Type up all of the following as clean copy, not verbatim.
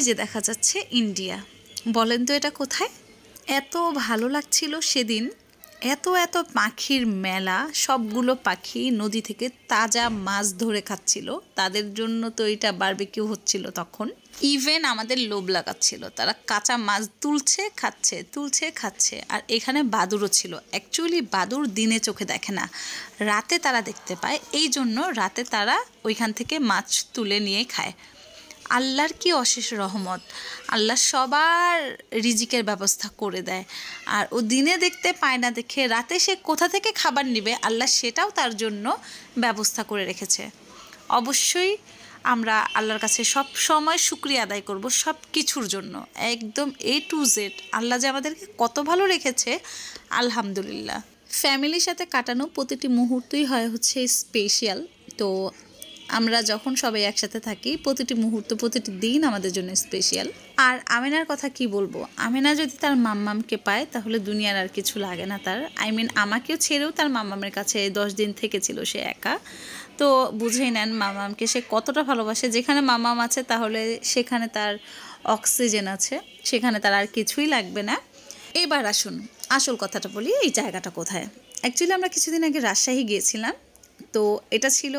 যে দেখা যাচ্ছে ইন্ডিয়া। বলেন তো এটা কোথায়? এত ভালো লাগছিল সেদিন, এত এত পাখির মেলা, সবগুলো পাখি নদী থেকে তাজা মাছ ধরে খাচ্ছিল। তাদের জন্য তো এটা বারবিকিউ হচ্ছিল তখন। ইভেন আমাদের লোভ লাগাচ্ছিল, তারা কাঁচা মাছ তুলছে খাচ্ছে, তুলছে খাচ্ছে। আর এখানে বাদুড়ও ছিল। অ্যাকচুয়ালি বাদুড় দিনে চোখে দেখে না, রাতে তারা দেখতে পায়, এই জন্য রাতে তারা ওইখান থেকে মাছ তুলে নিয়ে খায়। আল্লাহর কি অশেষ রহমত, আল্লাহ সবার রিজিকের ব্যবস্থা করে দেয়। আর ও দিনে দেখতে পায় না দেখে রাতে সে কোথা থেকে খাবার নেবে, আল্লাহ সেটাও তার জন্য ব্যবস্থা করে রেখেছে। অবশ্যই আমরা আল্লাহর কাছে সব সময় শুকরিয়া আদায় করব সব কিছুর জন্য, একদম A to Z। আল্লাহ যে আমাদেরকে কত ভালো রেখেছে, আলহামদুলিল্লাহ। ফ্যামিলির সাথে কাটানো প্রতিটি মুহূর্তই হয় হচ্ছে স্পেশাল। তো আমরা যখন সবাই একসাথে থাকি, প্রতিটি মুহূর্ত, প্রতিটি দিন আমাদের জন্য স্পেশাল। আর আমেনার কথা কি বলবো, আমেনা যদি তার মাম্মামকে পায় তাহলে দুনিয়ার আর কিছু লাগে না তার। আমাকেও ছেড়েও তার মাম্মামের কাছে 10 দিন থেকেছিল সে একা। তো বুঝেই নেন মাম্মামকে সে কতটা ভালোবাসে। যেখানে মাম্মাম আছে তাহলে সেখানে তার অক্সিজেন আছে, সেখানে তার আর কিছুই লাগবে না। এবার আসুন আসল কথাটা বলি, এই জায়গাটা কোথায়। অ্যাকচুয়ালি আমরা কিছুদিন আগে রাজশাহী গিয়েছিলাম। তো এটা ছিল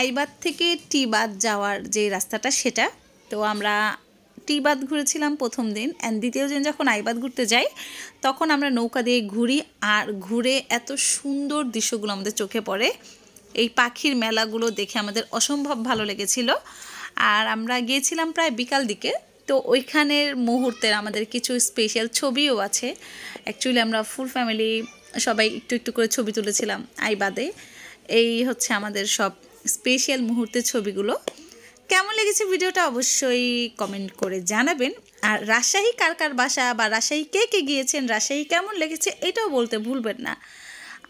আইবাদ থেকে টিবাদ যাওয়ার যে রাস্তাটা সেটা। তো আমরা টিবাদ ঘুরেছিলাম প্রথম দিন, অ্যান্ড দ্বিতীয় দিন যখন আইবাদ ঘুরতে যাই তখন আমরা নৌকা দিয়ে ঘুরি। আর ঘুরে এত সুন্দর দৃশ্যগুলো আমাদের চোখে পড়ে, এই পাখির মেলাগুলো দেখে আমাদের অসম্ভব ভালো লেগেছিল। আর আমরা গিয়েছিলাম প্রায় বিকাল দিকে। তো ওইখানের মুহূর্তের আমাদের কিছু স্পেশাল ছবিও আছে। অ্যাকচুয়ালি আমরা ফুল ফ্যামিলি সবাই একটু একটু করে ছবি তুলেছিলাম আইবাদে। এই হচ্ছে আমাদের সব স্পেশাল মুহূর্তের ছবিগুলো। কেমন লেগেছে ভিডিওটা অবশ্যই কমেন্ট করে জানাবেন। আর রাজশাহী কার কার বাসা বা রাজশাহী কে কে গিয়েছেন, রাজশাহী কেমন লেগেছে এটাও বলতে ভুলবেন না।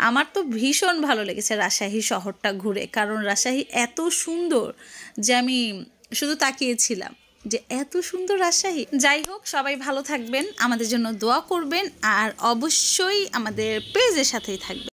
আমার তো ভীষণ ভালো লেগেছে রাজশাহী শহরটা ঘুরে, কারণ রাজশাহী এত সুন্দর যে আমি শুধু তাকিয়েছিলাম যে এত সুন্দর রাজশাহী। যাই হোক, সবাই ভালো থাকবেন, আমাদের জন্য দোয়া করবেন, আর অবশ্যই আমাদের পেজের সাথেই থাকবেন।